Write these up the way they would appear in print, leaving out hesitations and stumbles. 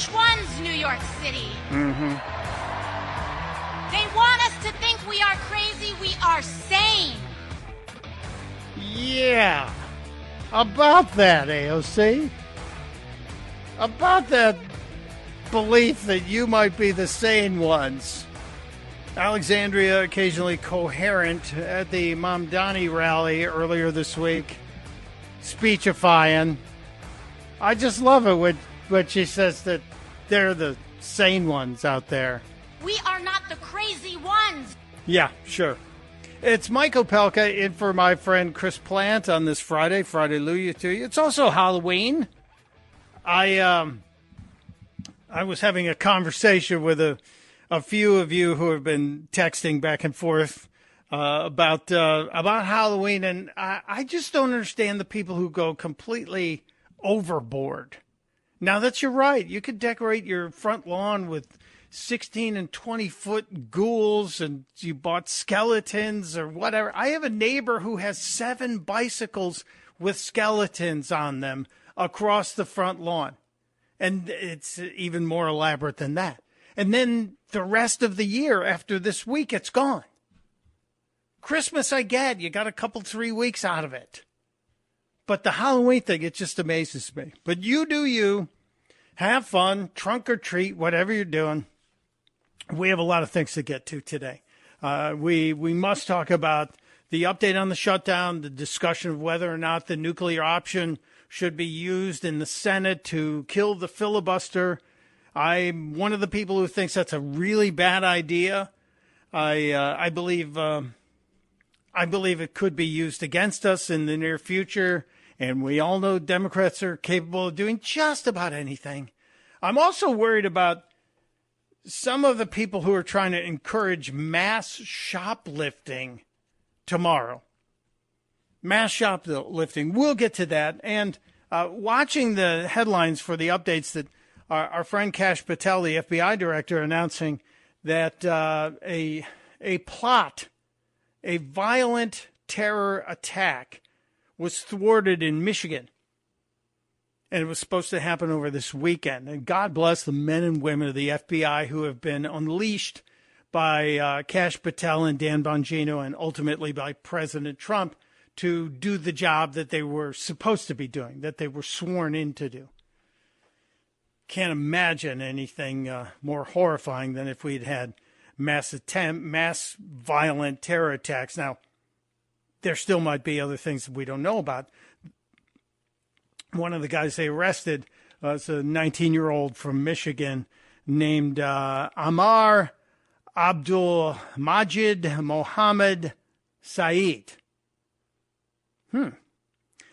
Which ones, New York City? Mm-hmm. They want us to think we are crazy. We are sane. Yeah. About that, AOC. About that belief that you might be the sane ones. Alexandria occasionally coherent at the Mamdani rally earlier this week, speechifying. I just love it when she says that they're the sane ones out there. We are not the crazy ones. Yeah, sure. It's Mike Opelka in for my friend Chris Plante on this Friday. Friday Hallelujah to you. It's also Halloween. I was having a conversation with a few of you who have been texting back and forth about Halloween, and I just don't understand the people who go completely overboard. Now, that's your right. You could decorate your front lawn with 16 and 20-foot ghouls, and you bought skeletons or whatever. I have a neighbor who has 7 bicycles with skeletons on them across the front lawn. And it's even more elaborate than that. And then the rest of the year after this week, it's gone. Christmas, I get. You got a couple, 3 weeks out of it. But the Halloween thing, it just amazes me. But you do you. Have fun, trunk or treat, whatever you're doing. We have a lot of things to get to today. We must talk about the update on the shutdown, the discussion of whether or not the nuclear option should be used in the Senate to kill the filibuster. I'm one of the people who thinks that's a really bad idea. I believe it could be used against us in the near future, and we all know Democrats are capable of doing just about anything. I'm also worried about some of the people who are trying to encourage mass shoplifting tomorrow. Mass shoplifting. We'll get to that. And watching the headlines for the updates that our friend Kash Patel, the FBI director, announcing that a plot, a violent terror attack was thwarted in Michigan. And it was supposed to happen over this weekend. And God bless the men and women of the FBI who have been unleashed by Kash Patel and Dan Bongino and ultimately by President Trump to do the job that they were supposed to be doing, that they were sworn in to do. Can't imagine anything more horrifying than if we'd had mass violent terror attacks. Now, there still might be other things that we don't know about. One of the guys they arrested was a 19-year-old from Michigan named Amar Abdul Majid Mohammed Saeed.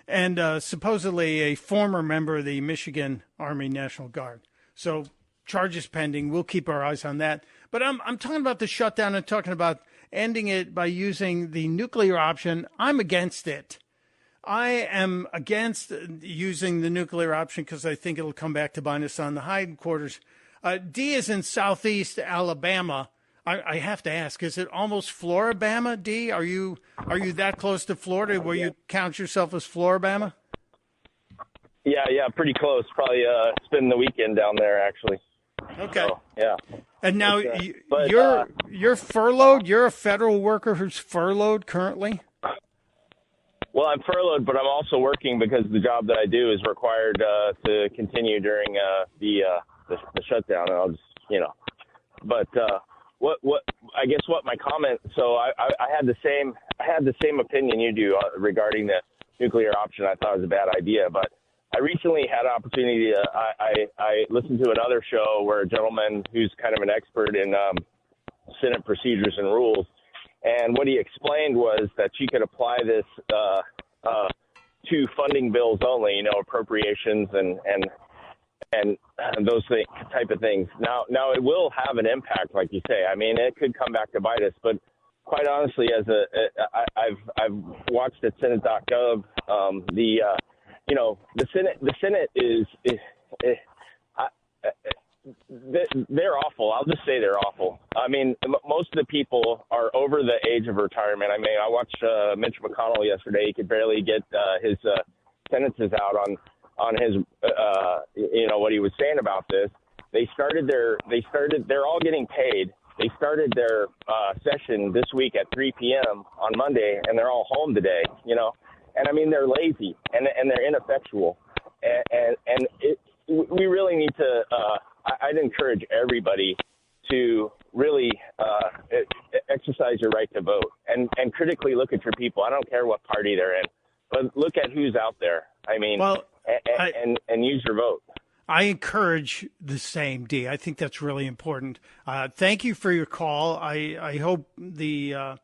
And supposedly a former member of the Michigan Army National Guard. So charges pending. We'll keep our eyes on that. But I'm talking about the shutdown and talking about ending it by using the nuclear option. I'm against it. I am against using the nuclear option because I think it'll come back to bite us on the hindquarters. D is in southeast Alabama. I have to ask, is it almost Floribama, D? Are you that close to Florida where you count yourself as Floribama? Yeah, pretty close. Probably spend the weekend down there, actually. Okay. So, yeah. And now you're furloughed? You're a federal worker who's furloughed currently? Well, I'm furloughed, but I'm also working because the job that I do is required to continue during the shutdown. And I'll just, but what I guess what my comment. So I had the same opinion you do regarding the nuclear option. I thought it was a bad idea, but I recently had an opportunity. I listened to another show where a gentleman who's kind of an expert in Senate procedures and rules. And what he explained was that you could apply this to funding bills only, appropriations and those type of things. Now it will have an impact, like you say. I mean, it could come back to bite us. But quite honestly, I've watched at Senate.gov. The Senate is they're awful. I'll just say they're awful. I mean, most of the people are over the age of retirement. I mean, I watched Mitch McConnell yesterday. He could barely get his sentences out on his, what he was saying about this. They're all getting paid. They started their session this week at 3 p.m. on Monday, and they're all home today, And, I mean, they're lazy, and they're ineffectual. And we really need to I'd encourage everybody to really exercise your right to vote and critically look at your people. I don't care what party they're in, but look at who's out there. I mean, and use your vote. I encourage the same, Dee. I think that's really important. Thank you for your call. I hope the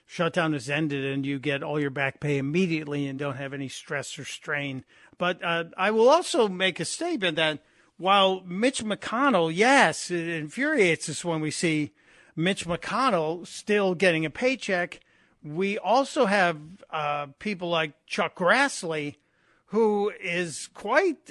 shutdown is ended and you get all your back pay immediately and don't have any stress or strain. But I will also make a statement that while Mitch McConnell, yes, it infuriates us when we see Mitch McConnell still getting a paycheck, we also have people like Chuck Grassley, who is quite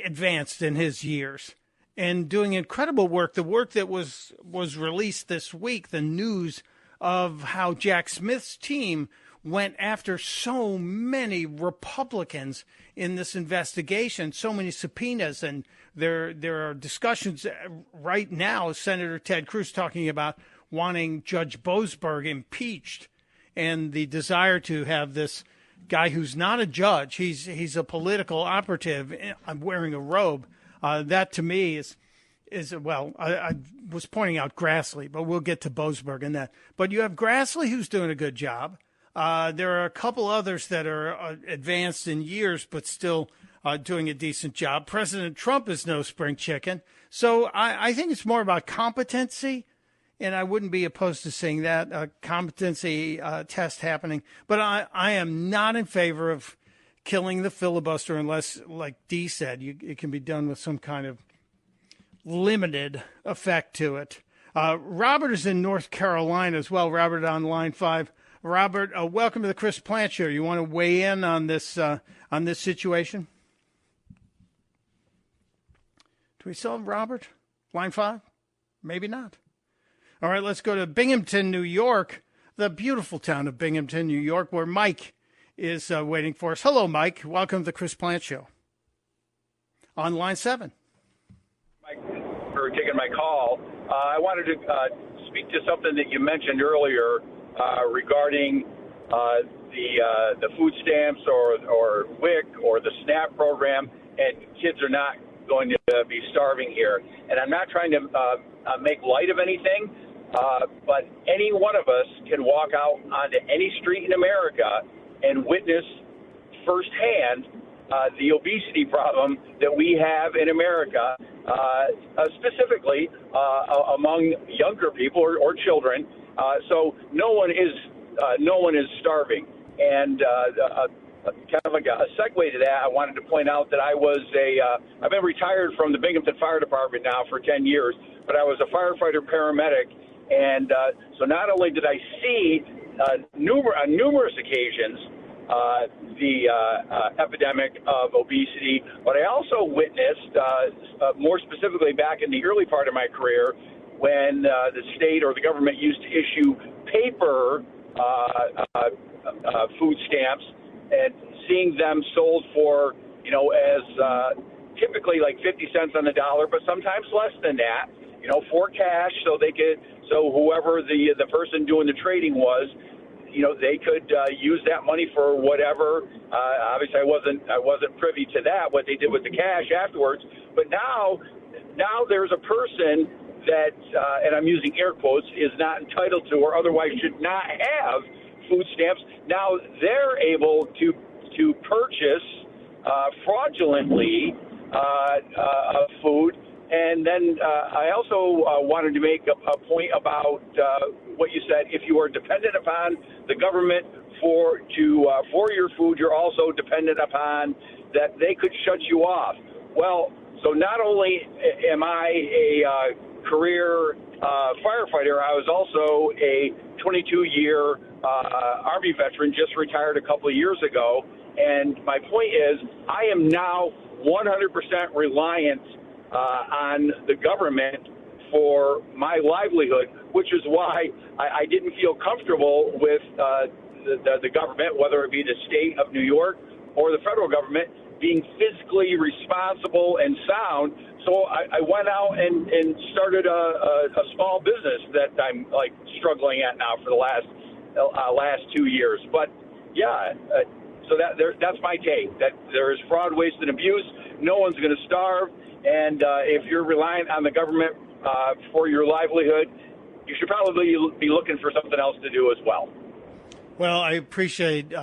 advanced in his years and doing incredible work. The work that was released this week, the news of how Jack Smith's team went after so many Republicans in this investigation, so many subpoenas, and there are discussions right now, Senator Ted Cruz talking about wanting Judge Boasberg impeached and the desire to have this guy who's not a judge, he's a political operative wearing a robe. That to me is well, I was pointing out Grassley, but we'll get to Boasberg and that. But you have Grassley who's doing a good job. There are a couple others that are advanced in years, but still doing a decent job. President Trump is no spring chicken. So I think it's more about competency, and I wouldn't be opposed to seeing that, a competency test happening. But I am not in favor of killing the filibuster unless, like Dee said, it can be done with some kind of limited effect to it. Robert is in North Carolina as well. Robert on line 5. Robert, welcome to the Chris Plante Show. You want to weigh in on this situation? Do we still have Robert? Line 5? Maybe not. All right, let's go to Binghamton, New York, the beautiful town of Binghamton, New York, where Mike is waiting for us. Hello, Mike. Welcome to the Chris Plante Show. On line 7. Mike, for taking my call. I wanted to speak to something that you mentioned earlier regarding the food stamps or WIC or the SNAP program, and kids are not going to be starving here. And I'm not trying to make light of anything, but any one of us can walk out onto any street in America and witness firsthand the obesity problem that we have in America, specifically among younger people or children. So no one is starving. And kind of like a segue to that, I wanted to point out that I've been retired from the Binghamton Fire Department now for 10 years, but I was a firefighter paramedic. And so not only did I see on numerous occasions the epidemic of obesity, but I also witnessed, more specifically back in the early part of my career, when the state or the government used to issue paper food stamps, and seeing them sold for, as typically like 50 cents on the dollar, but sometimes less than that, for cash, so whoever the person doing the trading was, they could use that money for whatever. Obviously, I wasn't privy to that, what they did with the cash afterwards. But now there's a person that, and I'm using air quotes, is not entitled to or otherwise should not have food stamps. Now they're able to purchase fraudulently food. And then I also wanted to make a point about what you said. If you are dependent upon the government for your food, you're also dependent upon that they could shut you off. Well, so not only am I a career firefighter, I was also a 22-year Army veteran, just retired a couple of years ago. And my point is, I am now 100% reliant on the government for my livelihood, which is why I didn't feel comfortable with the government, whether it be the state of New York or the federal government, being fiscally responsible and sound. So I went out and started a small business that I'm like struggling at now for the last 2 years. But yeah, so that's my take. That there is fraud, waste, and abuse. No one's going to starve, and if you're reliant on the government for your livelihood, you should probably be looking for something else to do as well. Well, I appreciate,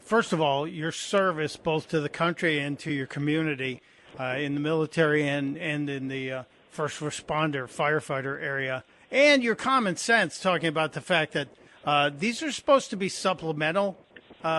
first of all, your service both to the country and to your community in the military and in the first responder, firefighter area, and your common sense talking about the fact that these are supposed to be supplemental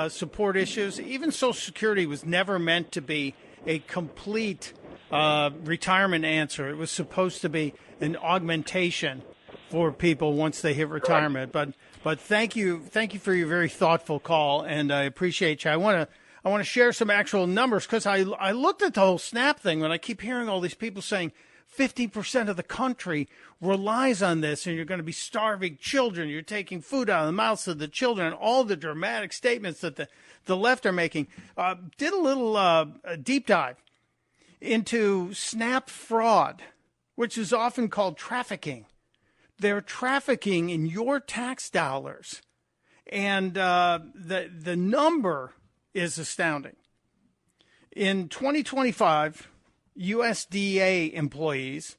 support issues. Even Social Security was never meant to be a complete retirement answer. It was supposed to be an augmentation for people once they hit retirement. But thank you for your very thoughtful call, and I appreciate you. I want to share some actual numbers because I looked at the whole SNAP thing when I keep hearing all these people saying 50% of the country relies on this, and you're going to be starving children. You're taking food out of the mouths of the children, and all the dramatic statements that the left are making. Did a little deep dive into SNAP fraud, which is often called trafficking. They're trafficking in your tax dollars, and the number is astounding. In 2025, USDA employees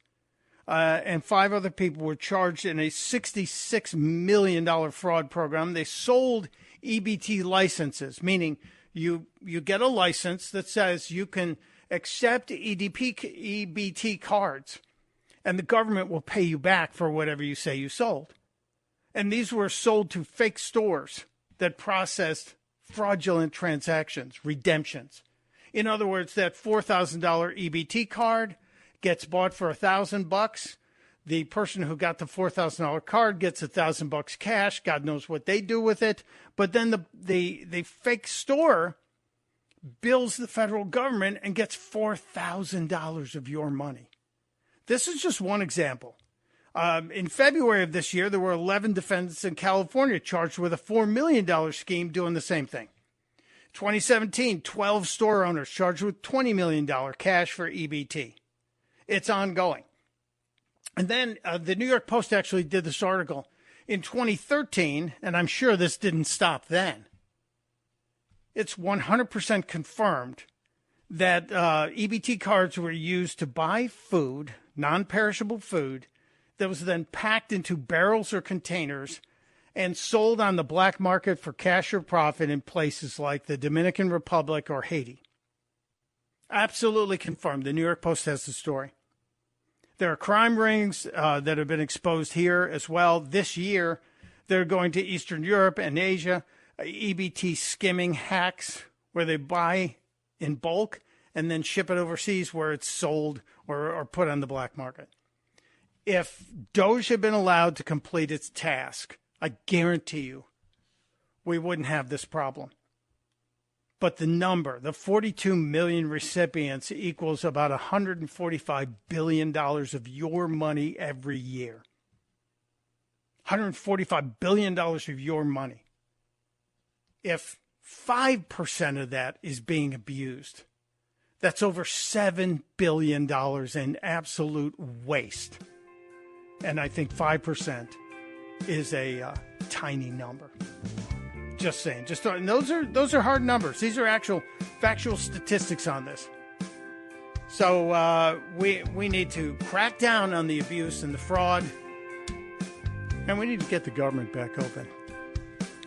and 5 other people were charged in a $66 million fraud program. They sold EBT licenses, meaning you get a license that says you can accept EBT cards, and the government will pay you back for whatever you say you sold. And these were sold to fake stores that processed fraudulent transactions, redemptions. In other words, that $4,000 EBT card gets bought for $1,000. The person who got the $4,000 card gets $1,000 cash. God knows what they do with it. But then the fake store bills the federal government and gets $4,000 of your money. This is just one example. In February of this year, there were 11 defendants in California charged with a $4 million scheme doing the same thing. 2017, 12 store owners charged with $20 million cash for EBT. It's ongoing. And then the New York Post actually did this article in 2013, and I'm sure this didn't stop then. It's 100% confirmed that EBT cards were used to buy food, non-perishable food, that was then packed into barrels or containers and sold on the black market for cash or profit in places like the Dominican Republic or Haiti. Absolutely confirmed. The New York Post has the story. There are crime rings that have been exposed here as well. This year, they're going to Eastern Europe and Asia, EBT skimming hacks where they buy in bulk and then ship it overseas where it's sold or put on the black market. If Doge had been allowed to complete its task, I guarantee you we wouldn't have this problem. But the number, the 42 million recipients, equals about $145 billion of your money every year. $145 billion of your money. If 5% of that is being abused, that's over $7 billion in absolute waste. And I think 5% is a tiny number. Just saying. And those are hard numbers. These are actual factual statistics on this. So we need to crack down on the abuse and the fraud, and we need to get the government back open.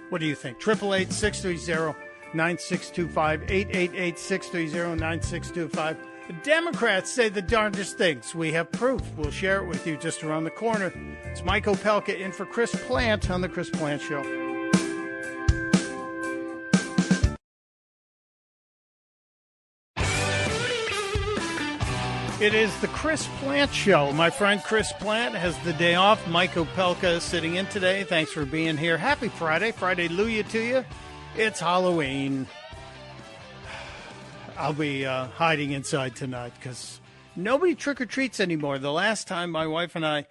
What do you think? 888-630-9625, 888-630-9625. The Democrats say the darndest things. We have proof. We'll share it with you just around the corner. It's Mike Opelka in for Chris Plante on The Chris Plante Show. It is the Chris Plante Show. My friend Chris Plante has the day off. Mike Opelka is sitting in today. Thanks for being here. Happy Friday. Friday-lujah to you. It's Halloween. I'll be hiding inside tonight because nobody trick-or-treats anymore. The last time my wife and I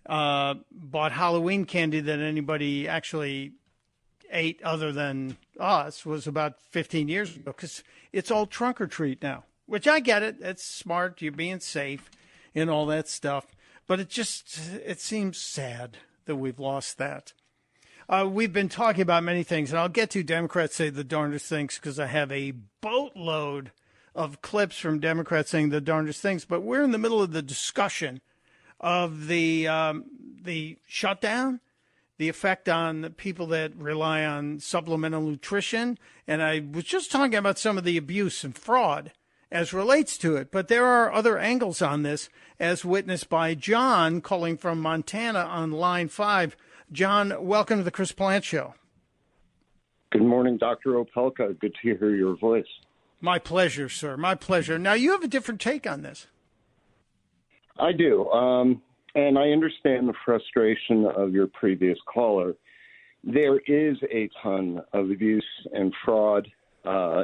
bought Halloween candy that anybody actually ate other than us was about 15 years ago because it's all trunk-or-treat now. which I get it. It's smart. You're being safe and all that stuff. But it seems sad that we've lost that. We've been talking about many things, and I'll get to Democrats say the darndest things because I have a boatload of clips from Democrats saying the darndest things. But we're in the middle of the discussion of the shutdown, the effect on the people that rely on supplemental nutrition. And I was just talking about some of the abuse and fraud as relates to it. But there are other angles on this, as witnessed by John calling from Montana on line 5. John, welcome to the Chris Plante Show. Good morning, Dr. Opelka. Good to hear your voice. My pleasure, sir. My pleasure. Now, you have a different take on this. I do. And I understand the frustration of your previous caller. There is a ton of abuse and fraud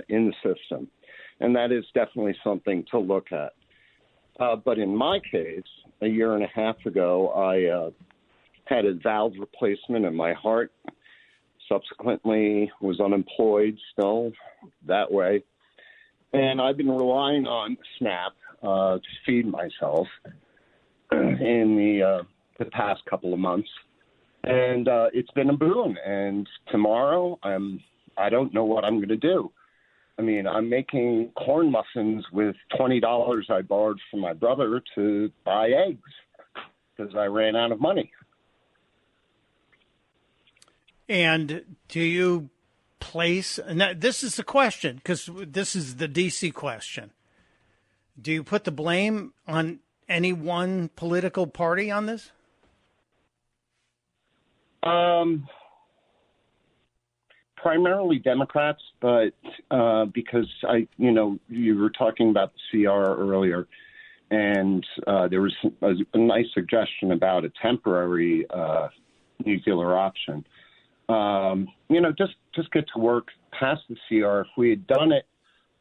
in the system, and that is definitely something to look at. But in my case, a year and a half ago, I had a valve replacement in my heart, subsequently was unemployed still that way. And I've been relying on SNAP to feed myself in the past couple of months. And it's been a boon. And tomorrow, I don't know what I'm going to do. I mean, I'm making corn muffins with $20 I borrowed from my brother to buy eggs because I ran out of money. And do you place, now this is the question, because this is the D.C. question. Do you put the blame on any one political party on this? Primarily Democrats, but because you were talking about the CR earlier, and there was a nice suggestion about a temporary nuclear option. Just get to work, pass the CR. If we had done it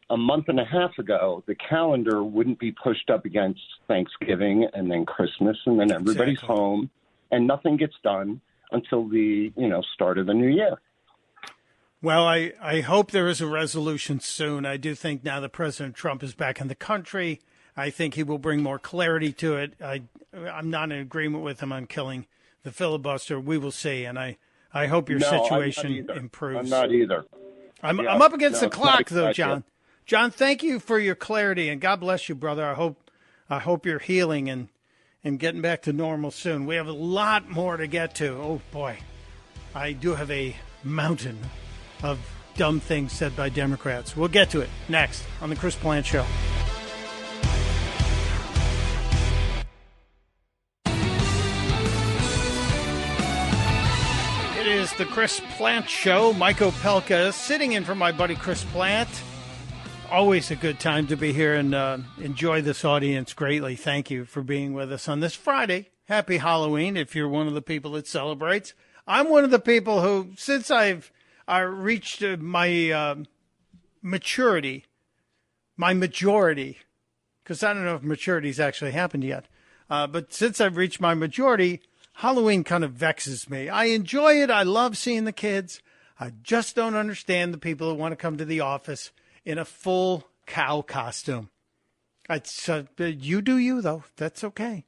a month and a half ago, the calendar wouldn't be pushed up against Thanksgiving and then Christmas, and then everybody's home, and nothing gets done until the start of the new year. Well, I hope there is a resolution soon. I do think now that President Trump is back in the country, I think he will bring more clarity to it. I'm not in agreement with him on killing the filibuster. We will see, and I hope your situation improves. I'm not either. I'm up against the clock, though, John. John, thank you for your clarity, and God bless you, brother. I hope you're healing and getting back to normal soon. We have a lot more to get to. Oh, boy. I do have a mountain of dumb things said by Democrats. We'll get to it next on the Chris Plante Show. It is the Chris Plante Show. Mike Opelka sitting in for my buddy Chris Plante. Always a good time to be here and enjoy this audience greatly. Thank you for being with us on this Friday. Happy Halloween if you're one of the people that celebrates. I'm one of the people who, since I've reached my majority, because I don't know if maturity's actually happened yet, but since I've reached my majority, Halloween kind of vexes me. I enjoy it. I love seeing the kids. I just don't understand the people who want to come to the office in a full cow costume. You do you, though. That's okay.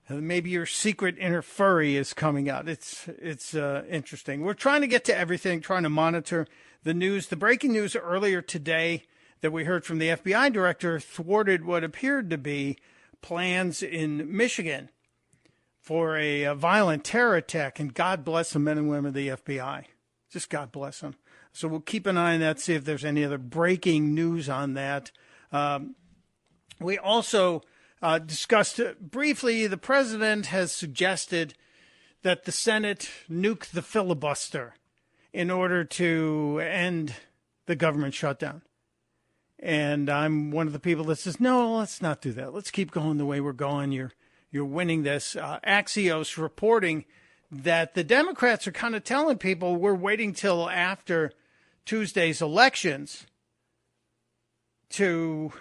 Maybe your secret inner furry is coming out. It's interesting. We're trying to get to everything, trying to monitor the news. The breaking news earlier today that we heard from the FBI director thwarted what appeared to be plans in Michigan for a violent terror attack. And God bless the men and women of the FBI. Just God bless them. So we'll keep an eye on that, see if there's any other breaking news on that. We also discussed briefly, the president has suggested that the Senate nuke the filibuster in order to end the government shutdown. And I'm one of the people that says, no, let's not do that. Let's keep going the way we're going. You're winning this. Axios reporting that the Democrats are kind of telling people we're waiting till after Tuesday's elections to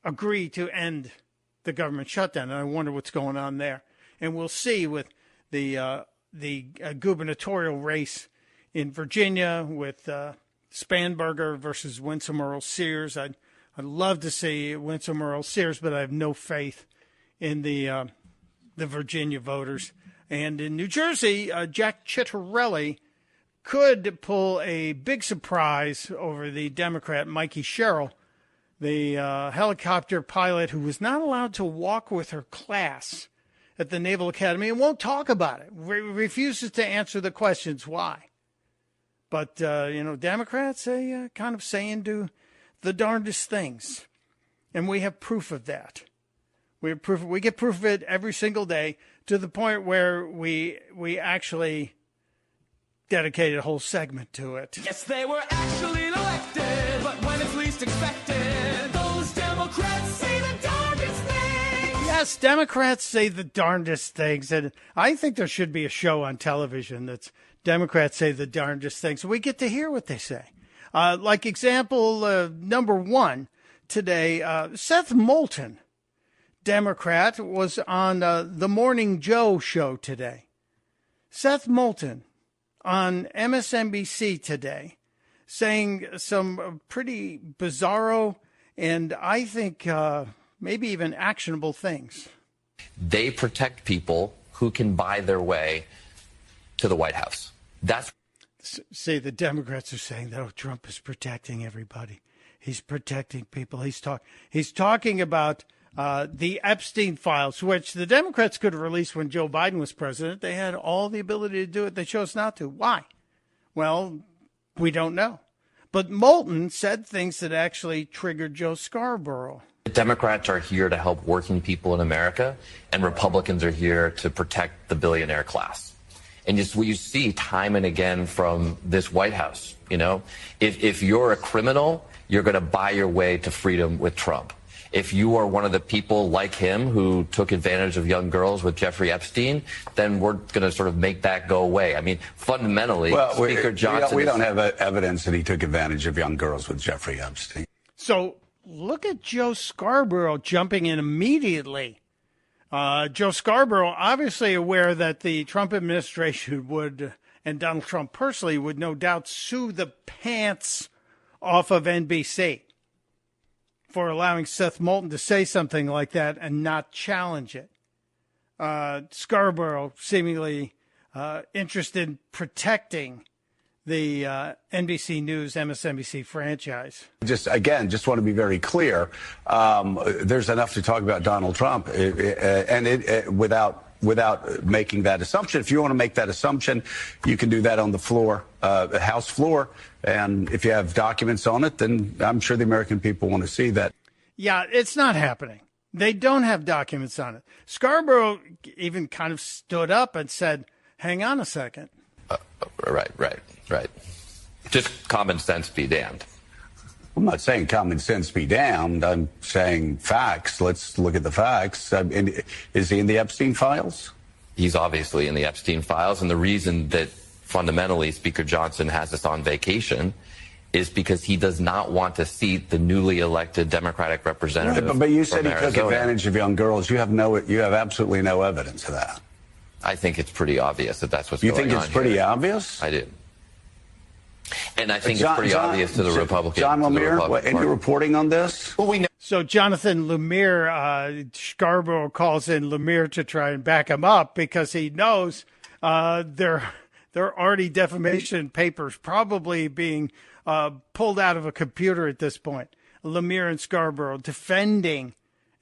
agree to end the government shutdown. And I wonder what's going on there. And we'll see with the gubernatorial race in Virginia with Spanberger versus Winsome Earl Sears. I'd I'd love to see Winsome Earl Sears, but I have no faith in the Virginia voters. And in New Jersey, Jack Ciattarelli could pull a big surprise over the Democrat Mikey Sherrill, the helicopter pilot who was not allowed to walk with her class at the Naval Academy and won't talk about it, refuses to answer the questions why. But, Democrats, they kind of say and do the darndest things. And we have proof of that. We get proof of it every single day, to the point where we actually dedicated a whole segment to it. Yes, they were actually elected, but when it's least expected, those Democrats say the darndest things. Yes, Democrats say the darndest things. And I think there should be a show on television that's Democrats say the darndest things. We get to hear what they say. Like example number one today, Seth Moulton, Democrat, was on the Morning Joe show today. Seth Moulton on MSNBC today saying some pretty bizarro and I think maybe even actionable things. They protect people who can buy their way to the White House. See, the Democrats are saying that Trump is protecting everybody. He's protecting people. He's talking about the Epstein files, which the Democrats could have released when Joe Biden was president. They had all the ability to do it. They chose not to. Why? Well, we don't know. But Moulton said things that actually triggered Joe Scarborough. Democrats are here to help working people in America, and Republicans are here to protect the billionaire class. And just what you see time and again from this White House, if you're a criminal, you're going to buy your way to freedom with Trump. If you are one of the people like him who took advantage of young girls with Jeffrey Epstein, then we're going to sort of make that go away. I mean, fundamentally, Speaker Johnson... We don't have evidence that he took advantage of young girls with Jeffrey Epstein. So look at Joe Scarborough jumping in immediately. Joe Scarborough, obviously aware that the Trump administration would, and Donald Trump personally, would no doubt sue the pants off of NBC for allowing Seth Moulton to say something like that and not challenge it. Scarborough seemingly interested in protecting the NBC News, MSNBC franchise. Just want to be very clear. There's enough to talk about Donald Trump without making that assumption. If you want to make that assumption, you can do that on the floor, House floor. And if you have documents on it, then I'm sure the American people want to see that. Yeah, it's not happening. They don't have documents on it. Scarborough even kind of stood up and said, hang on a second. Right. Just common sense be damned. I'm not saying common sense be damned. I'm saying facts. Let's look at the facts. Is he in the Epstein files? He's obviously in the Epstein files. And the reason that fundamentally Speaker Johnson has us on vacation is because he does not want to seat the newly elected Democratic representative. Right, but you said he took advantage of young girls. You have absolutely no evidence of that. I think it's pretty obvious that that's what's going on. You think it's pretty obvious? I do. And I think it's pretty obvious to the Republicans. John Lemire, any reporting on this? Well, we know. So Jonathan Lemire, Scarborough calls in Lemire to try and back him up because he knows there are already defamation papers probably being pulled out of a computer at this point. Lemire and Scarborough defending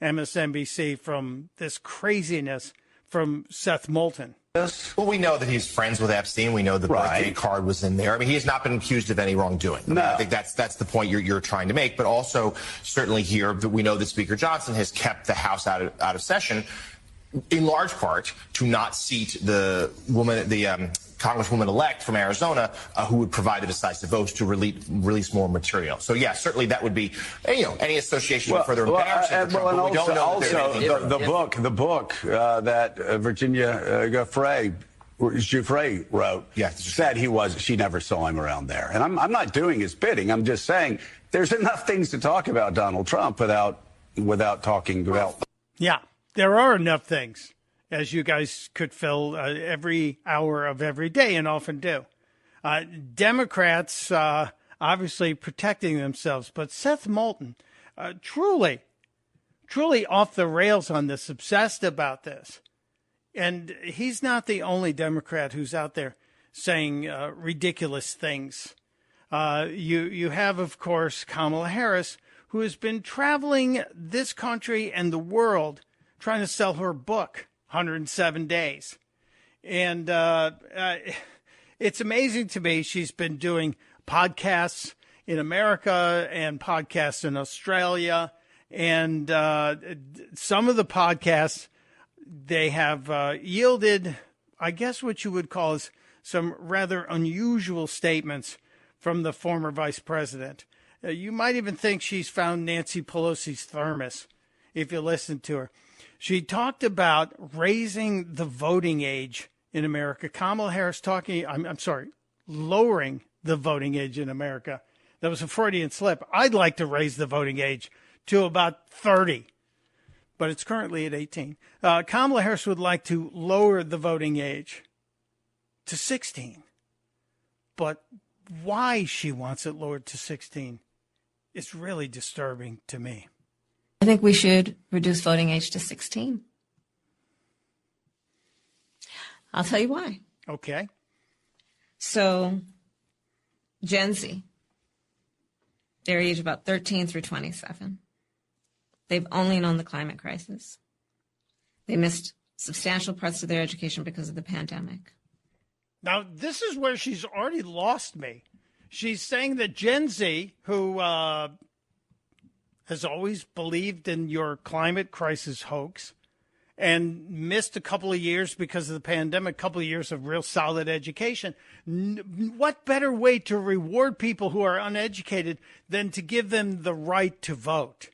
MSNBC from this craziness from Seth Moulton. Well, we know that he's friends with Epstein. We know the birthday card was in there. I mean, he has not been accused of any wrongdoing. No. I think that's the point you're trying to make. But also, certainly here, we know that Speaker Johnson has kept the House out of session, in large part to not seat the woman, the Congresswoman-elect from Arizona, who would provide the decisive votes to release more material. So, yeah, certainly that would be, any association with further embarrassment. And also the book that Virginia Giuffre wrote said she never saw him around there. And I'm not doing his bidding. I'm just saying there's enough things to talk about Donald Trump without talking about. Yeah, there are enough things, as you guys could fill every hour of every day and often do. Democrats obviously protecting themselves, but Seth Moulton truly off the rails on this, obsessed about this. And he's not the only Democrat who's out there saying ridiculous things. You have, of course, Kamala Harris, who has been traveling this country and the world trying to sell her book, 107 Days. And it's amazing to me. She's been doing podcasts in America and podcasts in Australia. And some of the podcasts, they have yielded, I guess what you would call is some rather unusual statements from the former vice president. You might even think she's found Nancy Pelosi's thermos if you listen to her. She talked about raising the voting age in America. Kamala Harris lowering the voting age in America. That was a Freudian slip. I'd like to raise the voting age to about 30, but it's currently at 18. Kamala Harris would like to lower the voting age to 16. But why she wants it lowered to 16 is really disturbing to me. I think we should reduce voting age to 16. I'll tell you why. Okay. So, Gen Z, they're aged about 13 through 27. They've only known the climate crisis. They missed substantial parts of their education because of the pandemic. Now, this is where she's already lost me. She's saying that Gen Z, who has always believed in your climate crisis hoax and missed a couple of years because of the pandemic, a couple of years of real solid education, what better way to reward people who are uneducated than to give them the right to vote?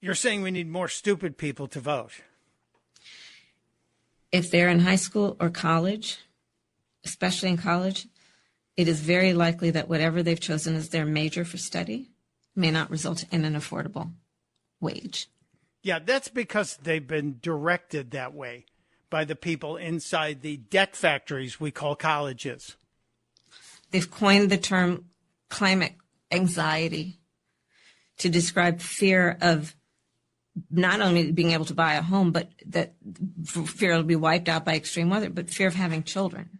You're saying we need more stupid people to vote. If they're in high school or college, especially in college, it is very likely that whatever they've chosen as their major for study may not result in an affordable wage. Yeah, that's because they've been directed that way by the people inside the debt factories we call colleges. They've coined the term climate anxiety to describe fear of not only being able to buy a home, but that fear will be wiped out by extreme weather, but fear of having children.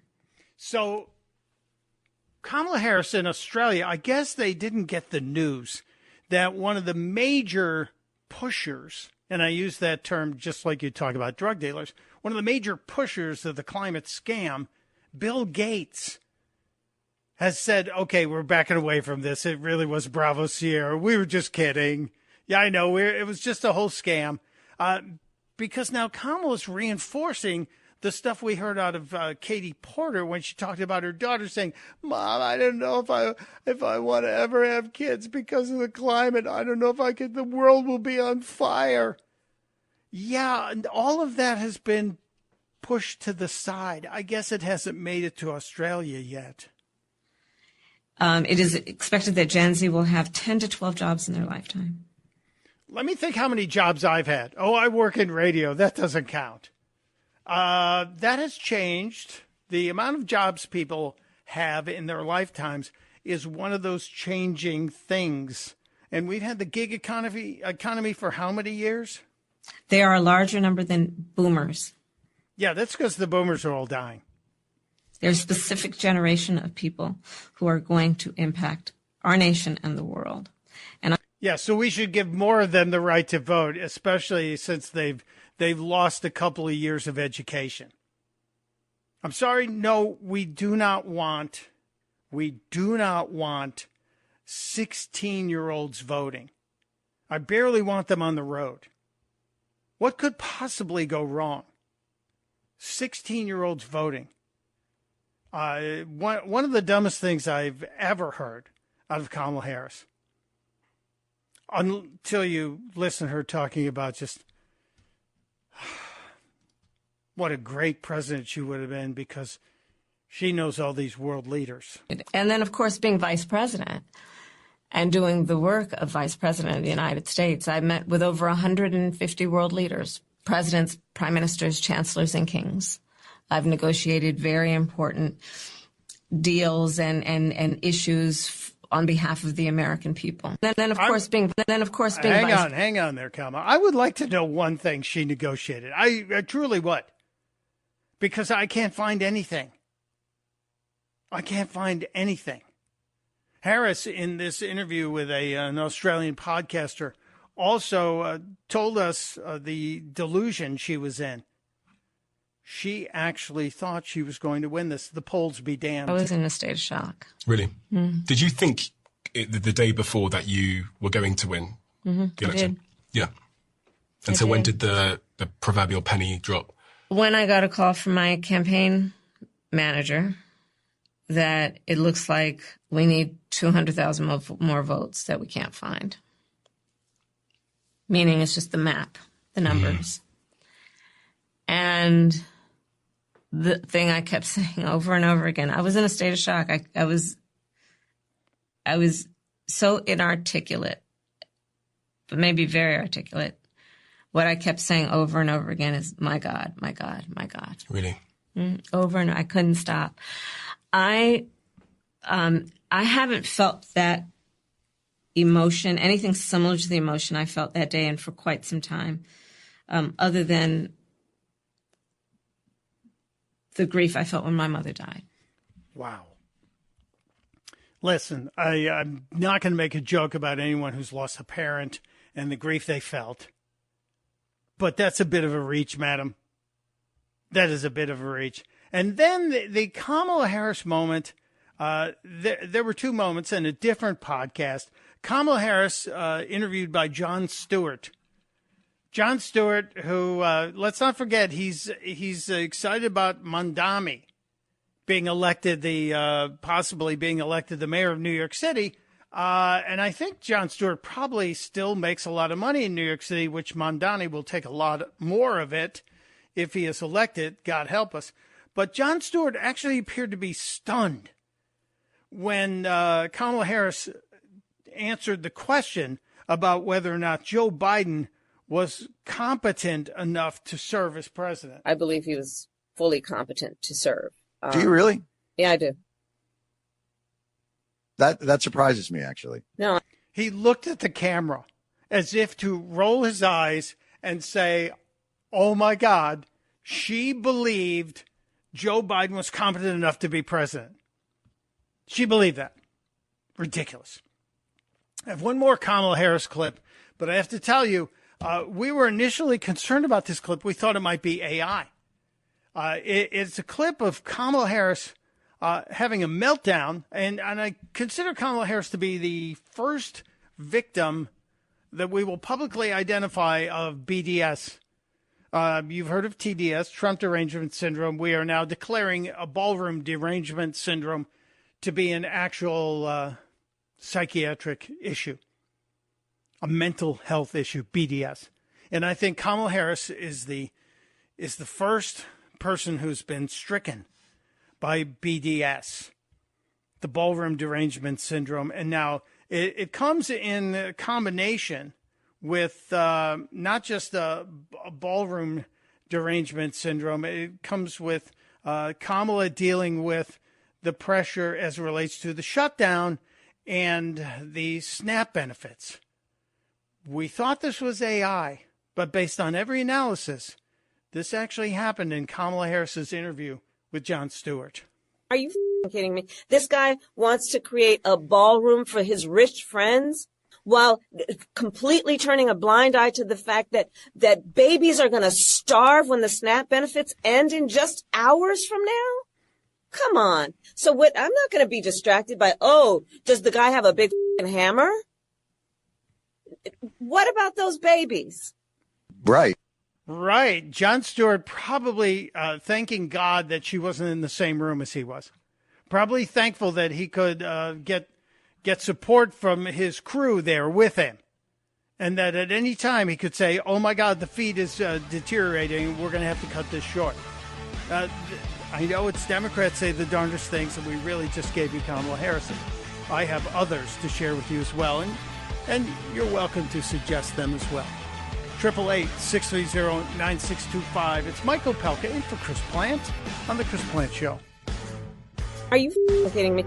So Kamala Harris in Australia, I guess they didn't get the news that one of the major pushers, and I use that term just like you talk about drug dealers, one of the major pushers of the climate scam, Bill Gates, has said, okay, we're backing away from this. It really was Bravo Sierra. We were just kidding. Yeah, I know. It was just a whole scam. Because now Kamala's reinforcing the stuff we heard out of Katie Porter when she talked about her daughter saying, Mom, I don't know if I want to ever have kids because of the climate. I don't know if I could. The world will be on fire. Yeah, and all of that has been pushed to the side. I guess it hasn't made it to Australia yet. It is expected that Gen Z will have 10 to 12 jobs in their lifetime. Let me think how many jobs I've had. Oh, I work in radio. That doesn't count. That has changed. The amount of jobs people have in their lifetimes is one of those changing things. And we've had the gig economy for how many years? They are a larger number than boomers. Yeah, that's because the boomers are all dying. There's a specific generation of people who are going to impact our nation and the world. Yeah, so we should give more of them the right to vote, especially since they've lost a couple of years of education. I'm sorry, no, we do not want 16-year-olds voting. I barely want them on the road. What could possibly go wrong? 16-year-olds voting. One of the dumbest things I've ever heard out of Kamala Harris. Until you listen to her talking about just what a great president she would have been because she knows all these world leaders. And then, of course, being vice president and doing the work of vice president of the United States, I met with over 150 world leaders, presidents, prime ministers, chancellors, and kings. I've negotiated very important deals and issues on behalf of the American people. And then of course being hang on there, Kamala. I would like to know one thing she negotiated. I truly would, because I can't find anything. Harris, in this interview with an Australian podcaster, also told us the delusion she was in. She actually thought she was going to win this. The polls be damned. I was in a state of shock. Really? Mm. Did you think the day before that you were going to win the election? I did. Yeah. And so when did the proverbial penny drop? When I got a call from my campaign manager that it looks like we need 200,000 more votes that we can't find. Meaning it's just the map, the numbers. And the thing I kept saying over and over again, I was in a state of shock. I was so inarticulate, but maybe very articulate. What I kept saying over and over again is, my God, my God, my God. Really? Over and over. I couldn't stop. I haven't felt that emotion, anything similar to the emotion I felt that day and for quite some time, other than the grief I felt when my mother died. Wow. Listen, I'm not going to make a joke about anyone who's lost a parent and the grief they felt, but that's a bit of a reach, madam. That is a bit of a reach. And then the Kamala Harris moment, there were two moments in a different podcast. Kamala Harris interviewed by Jon Stewart. Jon Stewart, who, let's not forget, he's excited about Mondami being elected, possibly being elected the mayor of New York City. And I think Jon Stewart probably still makes a lot of money in New York City, which Mondani will take a lot more of it if he is elected, God help us. But Jon Stewart actually appeared to be stunned when Kamala Harris answered the question about whether or not Joe Biden was competent enough to serve as president. I believe he was fully competent to serve. Do you really? Yeah, I do. That surprises me, actually. No. He looked at the camera as if to roll his eyes and say, oh, my God, she believed Joe Biden was competent enough to be president. She believed that. Ridiculous. I have one more Kamala Harris clip, but I have to tell you, we were initially concerned about this clip. We thought it might be AI. It's a clip of Kamala Harris having a meltdown, and I consider Kamala Harris to be the first victim that we will publicly identify of BDS. You've heard of TDS, Trump Derangement Syndrome. We are now declaring a ballroom derangement syndrome to be an actual psychiatric issue, a mental health issue, BDS. And I think Kamala Harris is the first person who's been stricken by BDS, the ballroom derangement syndrome. And now it comes in combination with not just a ballroom derangement syndrome. It comes with Kamala dealing with the pressure as it relates to the shutdown and the SNAP benefits. We thought this was AI, but based on every analysis, this actually happened in Kamala Harris's interview with Jon Stewart. Are you kidding me? This guy wants to create a ballroom for his rich friends while completely turning a blind eye to the fact that babies are going to starve when the SNAP benefits end in just hours from now? Come on. So what? I'm not going to be distracted by, oh, does the guy have a big hammer? What about those babies? Right. Right. Jon Stewart probably thanking God that she wasn't in the same room as he was. Probably thankful that he could get support from his crew there with him. And that at any time he could say, oh, my God, the feed is deteriorating. We're going to have to cut this short. I know it's Democrats say the darndest things, and we really just gave you Kamala Harris. I have others to share with you as well, and you're welcome to suggest them as well. 888-630-9625. It's Mike Opelka in for Chris Plant on The Chris Plant Show. Are you kidding me?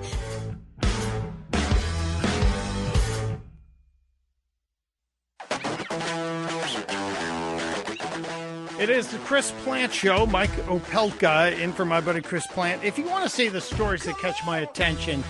It is the Chris Plant Show. Mike Opelka in for my buddy Chris Plant. If you want to see the stories that catch my attention,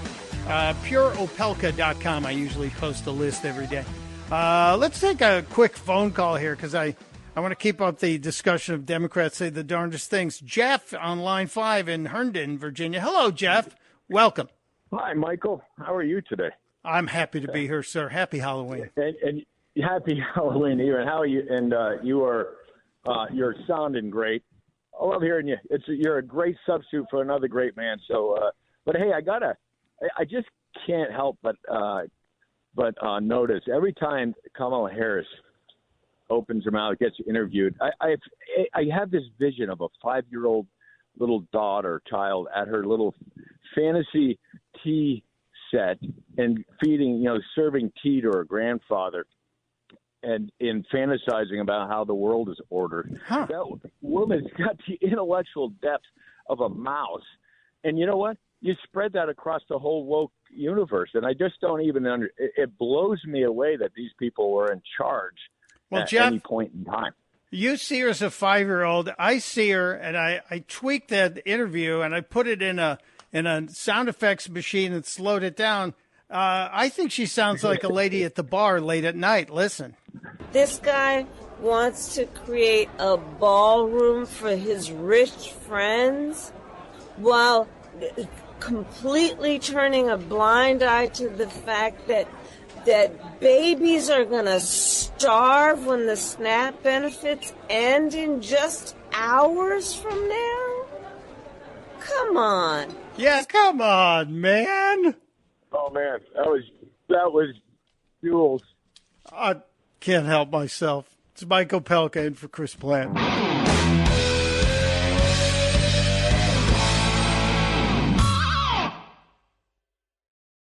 pureopelka.com. I usually post a list every day. Let's take a quick phone call here because I want to keep up the discussion of Democrats say the darndest things. Jeff on line 5 in Herndon, Virginia. Hello, Jeff. Welcome. Hi, Michael. How are you today? I'm happy to be here, sir. Happy Halloween. And happy Halloween, Ian. How are you? And you're sounding great. I love hearing you. You're a great substitute for another great man. So, but hey, I just can't help but notice every time Kamala Harris opens her mouth, gets interviewed, I have this vision of a 5-year-old little daughter, child at her little fantasy tea set and serving tea to her grandfather. And in fantasizing about how the world is ordered. Huh. That woman's got the intellectual depth of a mouse. And you know what? You spread that across the whole woke universe. And I just don't even it blows me away that these people were in charge at Jeff, any point in time. You see her as a 5-year-old. I see her, and I tweaked that interview, and I put it in a sound effects machine and slowed it down. I think she sounds like a lady at the bar late at night. Listen. This guy wants to create a ballroom for his rich friends while completely turning a blind eye to the fact that babies are going to starve when the SNAP benefits end in just hours from now? Come on. Yeah, come on, man. Oh, man, that was Jules. I can't help myself. It's Mike Opelka in for Chris Plant.